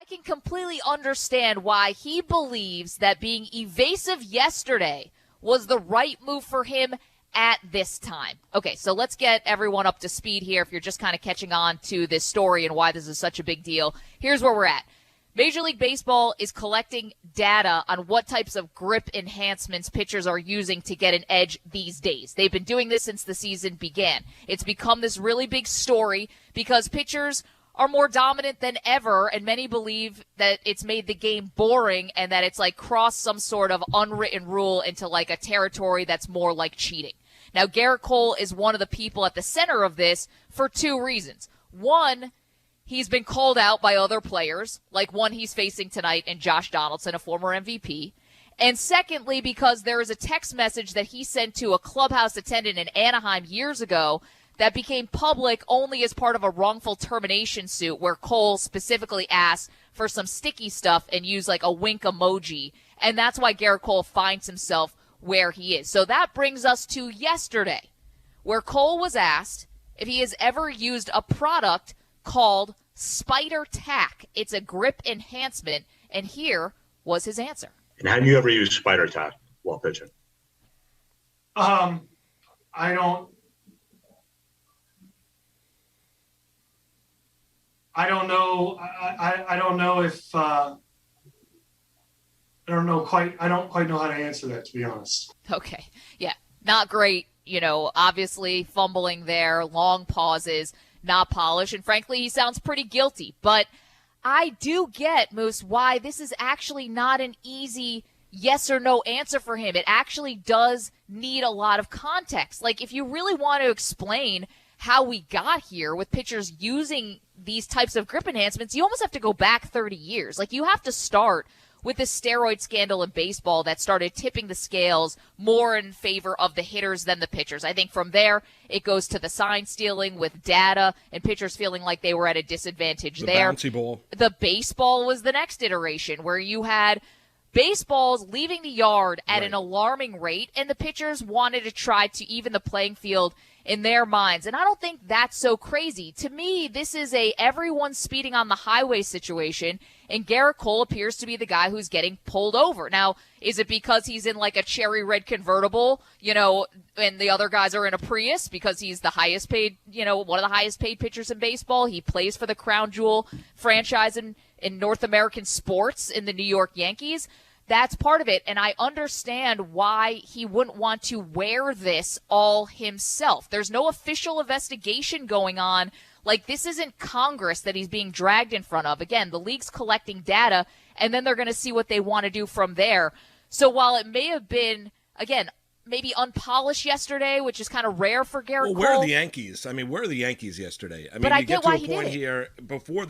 can completely understand why he believes that being evasive yesterday was the right move for him at this time. Okay, so let's get everyone up to speed here if you're just kind of catching on to this story and why this is such a big deal. Here's where we're at. Major League Baseball is collecting data on what types of grip enhancements pitchers are using to get an edge these days. They've been doing this since the season began. It's become this really big story because pitchers are more dominant than ever, and many believe that it's made the game boring and that it's like crossed some sort of unwritten rule into like a territory that's more like cheating. Now, Gerrit Cole is one of the people at the center of this for two reasons. One, he's been called out by other players, like one he's facing tonight in Josh Donaldson, a former MVP. And secondly, because there is a text message that he sent to a clubhouse attendant in Anaheim years ago that became public only as part of a wrongful termination suit where Cole specifically asked for some sticky stuff and used like a wink emoji. And that's why Gerrit Cole finds himself where he is. So that brings us to yesterday, where Cole was asked if he has ever used a product called Spider Tack. It's a grip enhancement, and here was his answer. And have you ever used Spider Tack while pitching? I don't know. I don't know if I don't quite know how to answer that, to be honest. Okay. Yeah. Not great. Obviously fumbling there, long pauses, not polished, and frankly, he sounds pretty guilty. But I do get, Moose, why this is actually not an easy yes or no answer for him. It actually does need a lot of context. Like, if you really want to explain how we got here with pitchers using these types of grip enhancements, you almost have to go back 30 years. Like, you have to start with the steroid scandal in baseball that started tipping the scales more in favor of the hitters than the pitchers. I think from there, it goes to the sign stealing with data and pitchers feeling like they were at a disadvantage there. Bouncy ball. The baseball was the next iteration where you had baseballs leaving the yard at an alarming rate, and the pitchers wanted to try to even the playing field in their minds. And I don't think that's so crazy. To me, this is a everyone speeding on the highway situation, and Gerrit Cole appears to be the guy who's getting pulled over. Now, is it because he's in like a cherry red convertible, and the other guys are in a Prius because he's the highest paid, one of the highest paid pitchers in baseball? He plays for the Crown Jewel franchise in North American sports in the New York Yankees. That's part of it, and I understand why he wouldn't want to wear this all himself. There's no official investigation going on. Like, this isn't Congress that he's being dragged in front of. Again, the league's collecting data, and then they're going to see what they want to do from there. So while it may have been, again, maybe unpolished yesterday, which is kind of rare for Gerrit Cole. Where are the Yankees? Where are the Yankees yesterday? But I you get to why a he point did it. here before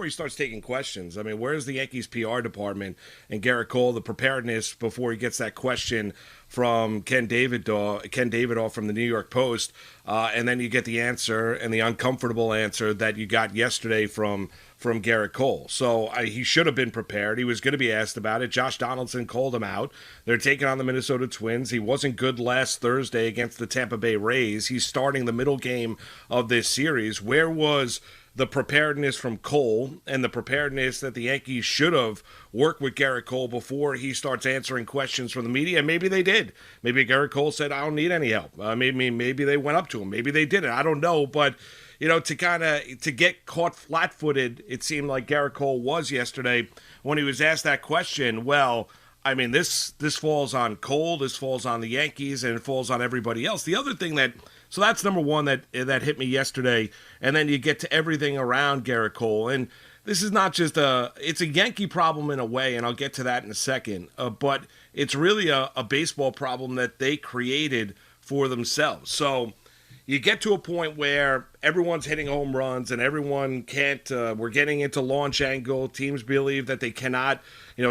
he starts taking questions. Where's the Yankees PR department and Gerrit Cole, the preparedness before he gets that question from Ken Davidoff from the New York Post, and then you get the answer and the uncomfortable answer that you got yesterday from Gerrit Cole. So he should have been prepared. He was going to be asked about it. Josh Donaldson called him out. They're taking on the Minnesota Twins. He wasn't good last Thursday against the Tampa Bay Rays. He's starting the middle game of this series. Where was the preparedness from Cole and the preparedness that the Yankees should have worked with Gerrit Cole before he starts answering questions from the media? Maybe they did. Maybe Gerrit Cole said, I don't need any help. Maybe they went up to him. Maybe they didn't. I don't know. But to get caught flat-footed, it seemed like Gerrit Cole was yesterday when he was asked that question. Well, this falls on Cole, this falls on the Yankees, and it falls on everybody else. The other thing so that's number one that hit me yesterday, and then you get to everything around Gerrit Cole, and this is not just it's a Yankee problem in a way, and I'll get to that in a second, but it's really a baseball problem that they created for themselves. So you get to a point where everyone's hitting home runs and everyone can't, we're getting into launch angle. Teams believe that they cannot,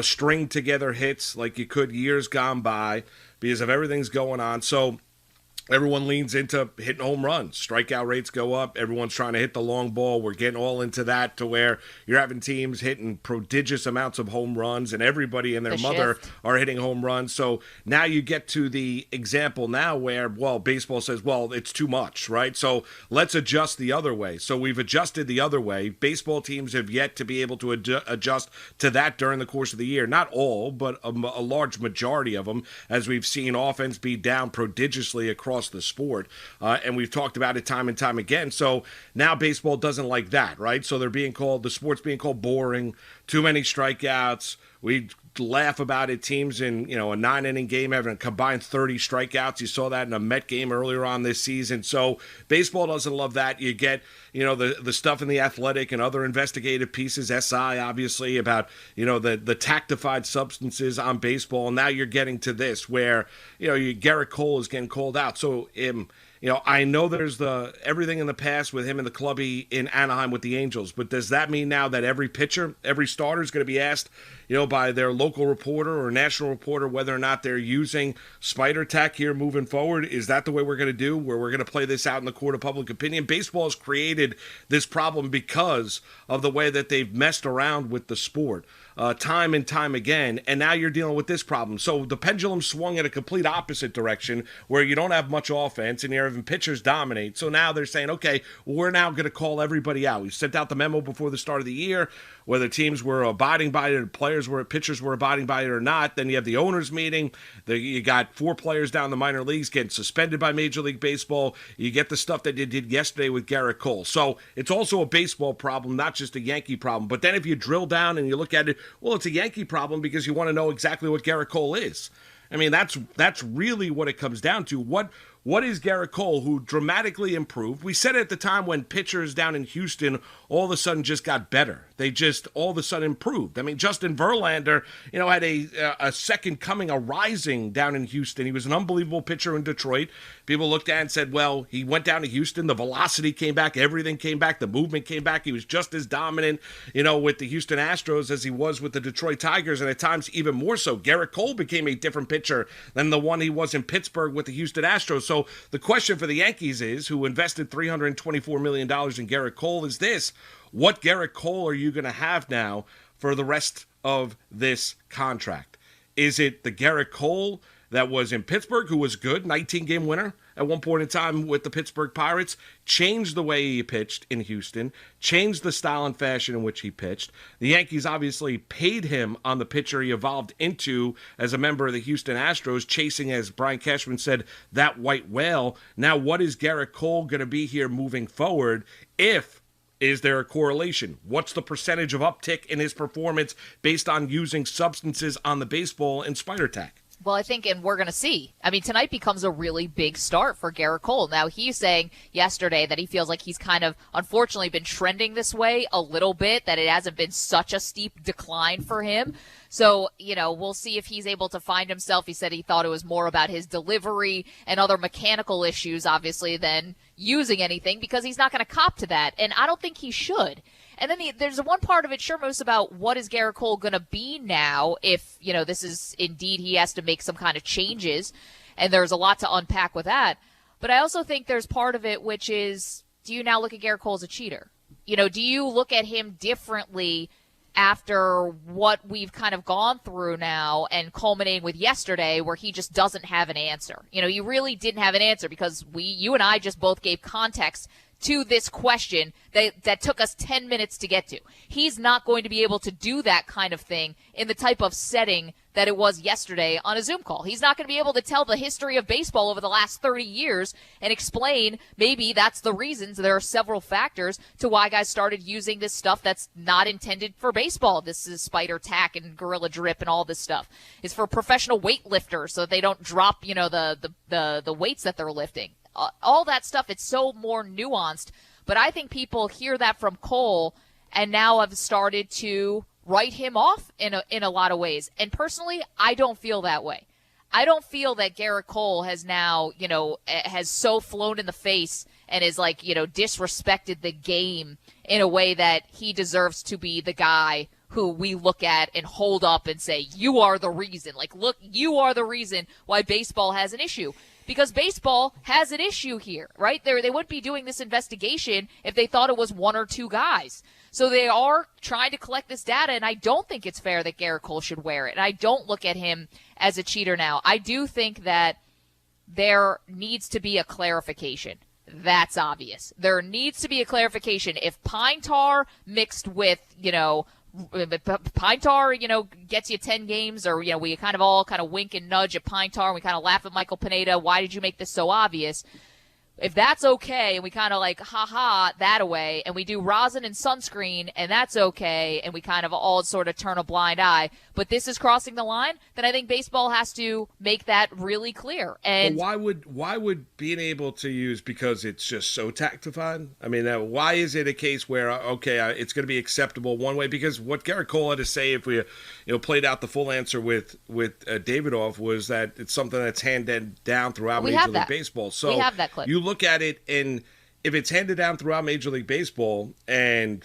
string together hits like you could years gone by because of everything's going on. So everyone leans into hitting home runs. Strikeout rates go up. Everyone's trying to hit the long ball. We're getting all into that to where you're having teams hitting prodigious amounts of home runs, and everybody and their mother are hitting home runs. So now you get to the example now where, well, baseball says, well, it's too much, right? So let's adjust the other way. So we've adjusted the other way. Baseball teams have yet to be able to adjust to that during the course of the year. Not all, but a large majority of them, as we've seen offense be down prodigiously across the sport, and we've talked about it time and time again. So now baseball doesn't like that, right? So the sport's being called boring, too many strikeouts. We laugh about it. Teams in a 9-inning game having a combined 30 strikeouts. You saw that in a Met game earlier on this season. So baseball doesn't love that. You get the stuff in The Athletic and other investigative pieces, SI obviously, about the tactified substances on baseball. And now you're getting to this where Gerrit Cole is getting called out. So I know there's everything in the past with him in the clubby in Anaheim with the Angels, but does that mean now that every pitcher, every starter is going to be asked, by their local reporter or national reporter whether or not they're using spider tack here moving forward? Is that the way we're going to do, where we're going to play this out in the court of public opinion? Baseball has created this problem because of the way that they've messed around with the sport time and time again, and now you're dealing with this problem. So the pendulum swung in a complete opposite direction where you don't have much offense and you're having pitchers dominate. So now they're saying, okay, we're now going to call everybody out. We sent out the memo before the start of the year, whether teams were abiding by it, pitchers were abiding by it or not. Then you have the owners meeting. You got 4 players down the minor leagues getting suspended by Major League Baseball. You get the stuff that you did yesterday with Gerrit Cole. So it's also a baseball problem, not just a Yankee problem. But then if you drill down and you look at it, well, it's a Yankee problem because you want to know exactly what Gerrit Cole is. I mean, that's really what it comes down to. What is Gerrit Cole, who dramatically improved? We said it at the time when pitchers down in Houston all of a sudden just got better. They just all of a sudden improved. I mean, Justin Verlander, had a second coming, a rising down in Houston. He was an unbelievable pitcher in Detroit. People looked at it and said, well, he went down to Houston. The velocity came back. Everything came back. The movement came back. He was just as dominant, with the Houston Astros as he was with the Detroit Tigers, and at times even more so. Gerrit Cole became a different pitcher than the one he was in Pittsburgh with the Houston Astros. So the question for the Yankees is, who invested $324 million in Gerrit Cole, is this: what Gerrit Cole are you going to have now for the rest of this contract? Is it the Gerrit Cole that was in Pittsburgh, who was good, 19-game winner at one point in time with the Pittsburgh Pirates, changed the way he pitched in Houston, changed the style and fashion in which he pitched? The Yankees obviously paid him on the pitcher he evolved into as a member of the Houston Astros, chasing, as Brian Cashman said, that white whale. Now, what is Gerrit Cole going to be here moving forward? Is there a correlation? What's the percentage of uptick in his performance based on using substances on the baseball and spider tack? Well, I think, and we're going to see. I mean, tonight becomes a really big start for Gerrit Cole. Now, he's saying yesterday that he feels like he's kind of, unfortunately, been trending this way a little bit, that it hasn't been such a steep decline for him. So, we'll see if he's able to find himself. He said he thought it was more about his delivery and other mechanical issues, obviously, than using anything, because he's not going to cop to that. And I don't think he should. And then there's one part of it, Shermos, about what is Gerrit Cole going to be now if, this is indeed he has to make some kind of changes. And there's a lot to unpack with that. But I also think there's part of it which is, do you now look at Gerrit Cole as a cheater? Do you look at him differently after what we've kind of gone through now and culminating with yesterday, where he just doesn't have an answer? He really didn't have an answer because you and I just both gave context to this question that took us 10 minutes to get to. He's not going to be able to do that kind of thing in the type of setting that it was yesterday on a Zoom call. He's not going to be able to tell the history of baseball over the last 30 years and explain maybe that's the reasons. There are several factors to why guys started using this stuff that's not intended for baseball. This is spider tack and gorilla drip and all this stuff. It's for professional weightlifters so they don't drop, the weights that they're lifting. All that stuff, it's so more nuanced. But I think people hear that from Cole and now have started to write him off in a lot of ways. And personally, I don't feel that way. I don't feel that Gerrit Cole has now, has so flown in the face and is disrespected the game in a way that he deserves to be the guy who we look at and hold up and say, you are the reason. Look, you are the reason why baseball has an issue. because baseball has an issue here, right? They wouldn't be doing this investigation if they thought it was one or two guys. So they are trying to collect this data, and I don't think it's fair that Gerrit Cole should wear it. And I don't look at him as a cheater now. I do think that there needs to be a clarification. That's obvious. There needs to be a clarification. If pine tar mixed with, pine tar, gets you 10 games, or, we kind of all wink and nudge at pine tar, and we kind of laugh at Michael Pineda. Why did you make this so obvious? If that's okay, and we kind of ha-ha that away, and we do rosin and sunscreen, and that's okay, and we kind of all sort of turn a blind eye, but this is crossing the line, then I think baseball has to make that really clear. And why would being able to use, because it's just so tactified? I mean, why is it a case where, it's going to be acceptable one way? Because what Gerrit Cole had to say, if we played out the full answer with Davidoff, was that it's something that's handed down throughout Major League Baseball. So we have that clip. You look at it, and if it's handed down throughout Major League Baseball, and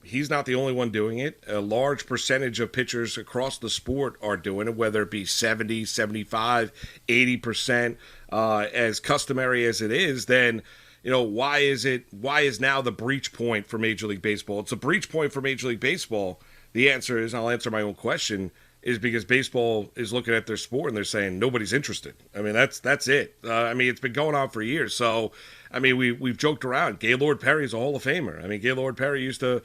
he's not the only one doing it, a large percentage of pitchers across the sport are doing it, whether it be 70, 75, 80%, as customary as it is, then why is now the breach point for Major League Baseball? It's a breach point for Major League Baseball. The answer is, and I'll answer my own question, is because baseball is looking at their sport and they're saying nobody's interested. I mean, that's it. It's been going on for years. So, we've joked around. Gaylord Perry's a Hall of Famer. Gaylord Perry used to,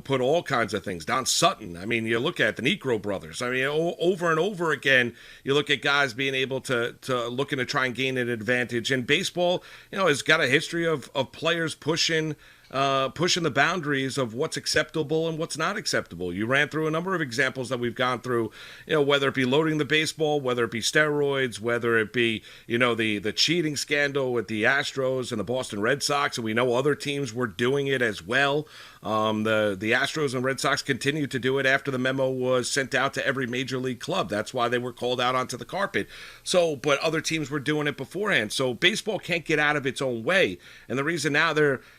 put all kinds of things. Don Sutton. You look at the Necro Brothers. Over and over again, you look at guys being able to looking to try and gain an advantage. And baseball, has got a history of players pushing the boundaries of what's acceptable and what's not acceptable. You ran through a number of examples that we've gone through, whether it be loading the baseball, whether it be steroids, whether it be, the cheating scandal with the Astros and the Boston Red Sox, and we know other teams were doing it as well. The Astros and Red Sox continued to do it after the memo was sent out to every major league club. That's why they were called out onto the carpet. So, but other teams were doing it beforehand. So baseball can't get out of its own way. And the reason now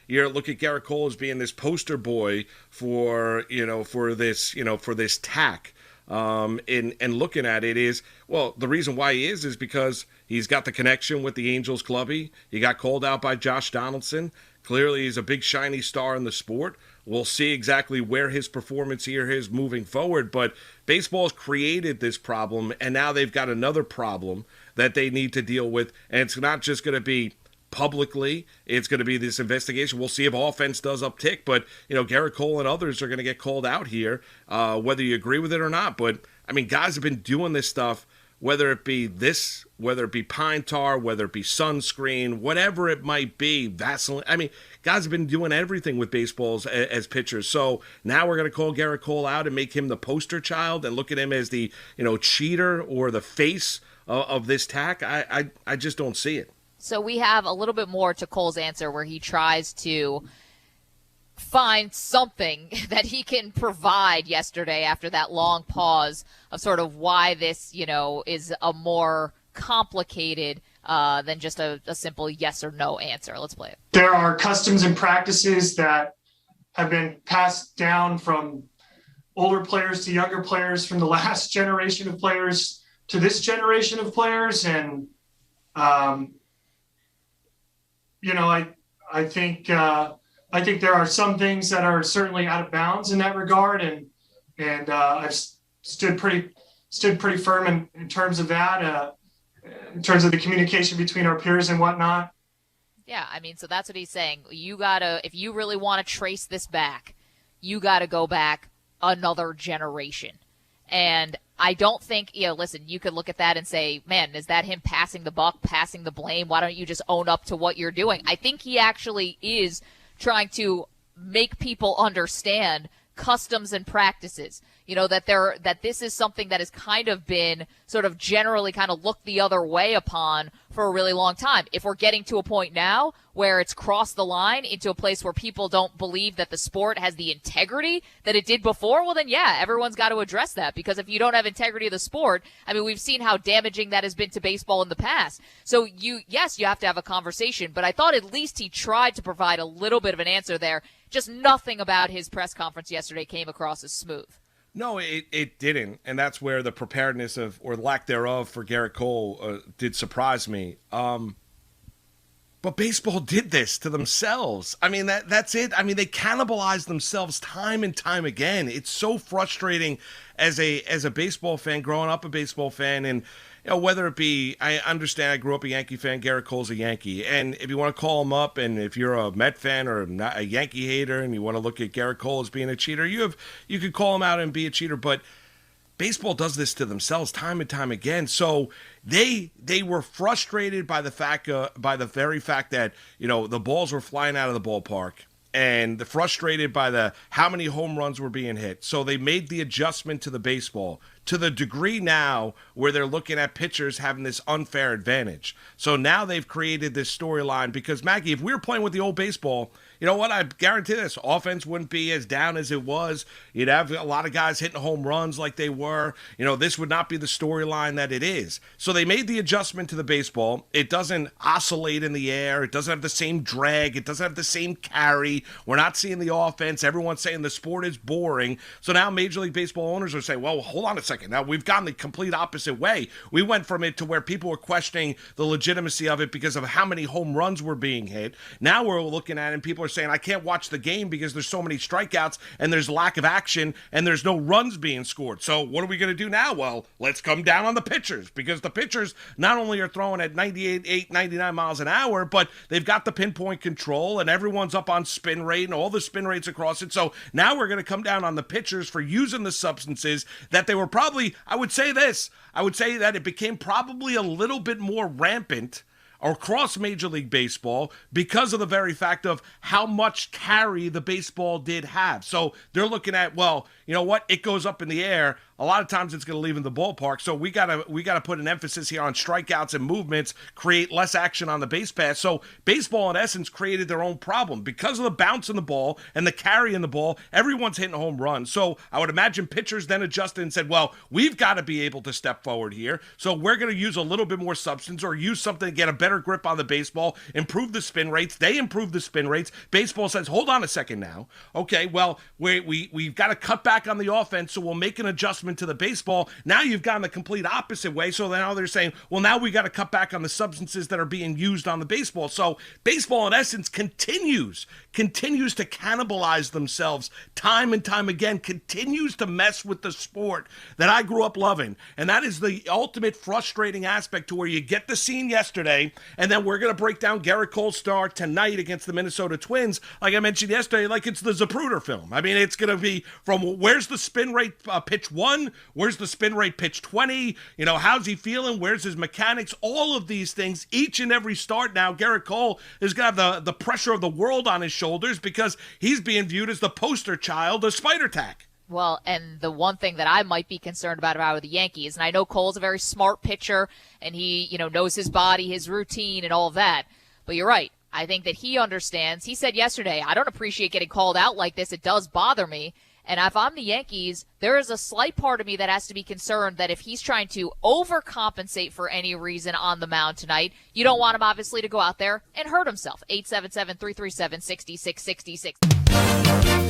you look at Gerrit Cole as being this poster boy for this tack. And looking at it is, well, the reason why he is because he's got the connection with the Angels clubby. He got called out by Josh Donaldson. Clearly, he's a big shiny star in the sport. We'll see exactly where his performance here is moving forward. But baseball's created this problem, and now they've got another problem that they need to deal with. And it's not just going to be publicly, it's going to be this investigation. We'll see if offense does uptick. But, Gerrit Cole and others are going to get called out here, whether you agree with it or not. But, guys have been doing this stuff, whether it be pine tar, whether it be sunscreen, whatever it might be, Vaseline. Guys have been doing everything with baseballs as pitchers. So now we're going to call Gerrit Cole out and make him the poster child and look at him as the, cheater or the face of this tack. I just don't see it. So we have a little bit more to Cole's answer where he tries to find something that he can provide yesterday after that long pause of sort of why this, is a more complicated than just a simple yes or no answer. Let's play it. There are customs and practices that have been passed down from older players to younger players, from the last generation of players to this generation of players. And, I think there are some things that are certainly out of bounds in that regard, and I've stood pretty firm in terms of that, in terms of the communication between our peers and whatnot. Yeah, so that's what he's saying. If you really want to trace this back, you got to go back another generation. And I don't think, listen, you could look at that and say, man, is that him passing the buck, passing the blame? Why don't you just own up to what you're doing? I think he actually is trying to make people understand customs and practices, that this is something that has kind of been sort of generally kind of looked the other way upon for a really long time. If we're getting to a point now where it's crossed the line into a place where people don't believe that the sport has the integrity that it did before, well then yeah, everyone's got to address that, because if you don't have integrity of the sport, we've seen how damaging that has been to baseball in the past. So you have to have a conversation, but I thought at least he tried to provide a little bit of an answer there. Just nothing about his press conference yesterday came across as smooth. No, it didn't, and that's where the preparedness of or lack thereof for Gerrit Cole did surprise me. But baseball did this to themselves. I mean, that's it. I mean, they cannibalized themselves time and time again. It's so frustrating as a baseball fan, growing up a baseball fan, and whether it be, I understand I grew up a Yankee fan, Gerrit Cole's a Yankee, and if you want to call him up, and if you're a Met fan or not a Yankee hater, and you want to look at Gerrit Cole as being a cheater, you could call him out and be a cheater, but baseball does this to themselves time and time again. So they were frustrated by the very fact that the balls were flying out of the ballpark, and frustrated by how many home runs were being hit. So they made the adjustment to the baseball to the degree now where they're looking at pitchers having this unfair advantage. So now they've created this storyline because, Maggie, if we were playing with the old baseball, you know what? I guarantee this. Offense wouldn't be as down as it was. You'd have a lot of guys hitting home runs like they were. This would not be the storyline that it is. So they made the adjustment to the baseball. It doesn't oscillate in the air. It doesn't have the same drag. It doesn't have the same carry. We're not seeing the offense. Everyone's saying the sport is boring. So now Major League Baseball owners are saying, well, hold on a second. Now we've gone the complete opposite way. We went from it to where people were questioning the legitimacy of it because of how many home runs were being hit. Now we're looking at it and people are saying, I can't watch the game because there's so many strikeouts and there's lack of action and there's no runs being scored. So what are we going to do now? Well, let's come down on the pitchers because the pitchers not only are throwing at 98, 99 miles an hour, but they've got the pinpoint control and everyone's up on spin rate and all the spin rates across it. So now we're going to come down on the pitchers for using the substances that they were probably, I would say that it became probably a little bit more rampant across Major League Baseball because of the very fact of how much carry the baseball did have. So they're looking at, well, you know what? It goes up in the air. A lot of times it's going to leave in the ballpark. So we gotta put an emphasis here on strikeouts and movements, create less action on the base pass. So baseball, in essence, created their own problem. Because of the bounce in the ball and the carry in the ball, everyone's hitting home runs. So I would imagine pitchers then adjusted and said, well, we've got to be able to step forward here. So we're going to use a little bit more substance or use something to get a better grip on the baseball, improve the spin rates. They improve the spin rates. Baseball says, hold on a second now. Okay, well, we've got to cut back on the offense, so we'll make an adjustment to the baseball. Now you've gone the complete opposite way. So now they're saying, well, now we got to cut back on the substances that are being used on the baseball. So baseball, in essence, continues to cannibalize themselves time and time again, continues to mess with the sport that I grew up loving. And that is the ultimate frustrating aspect to where you get the scene yesterday, and then we're going to break down Gerrit Cole's start tonight against the Minnesota Twins, like I mentioned yesterday, like it's the Zapruder film. I mean, it's going to be from where's the spin rate pitch 1, where's the spin rate pitch 20, how's he feeling, where's his mechanics, all of these things, each and every start now, Gerrit Cole is going to have the pressure of the world on his shoulders because he's being viewed as the poster child of Spider Tack. Well, and the one thing that I might be concerned about with the Yankees, and I know Cole's a very smart pitcher, and he, knows his body, his routine, and all of that. But you're right. I think that he understands. He said yesterday, I don't appreciate getting called out like this. It does bother me. And if I'm the Yankees, there is a slight part of me that has to be concerned that if he's trying to overcompensate for any reason on the mound tonight, you don't want him, obviously, to go out there and hurt himself. 877-337-6666.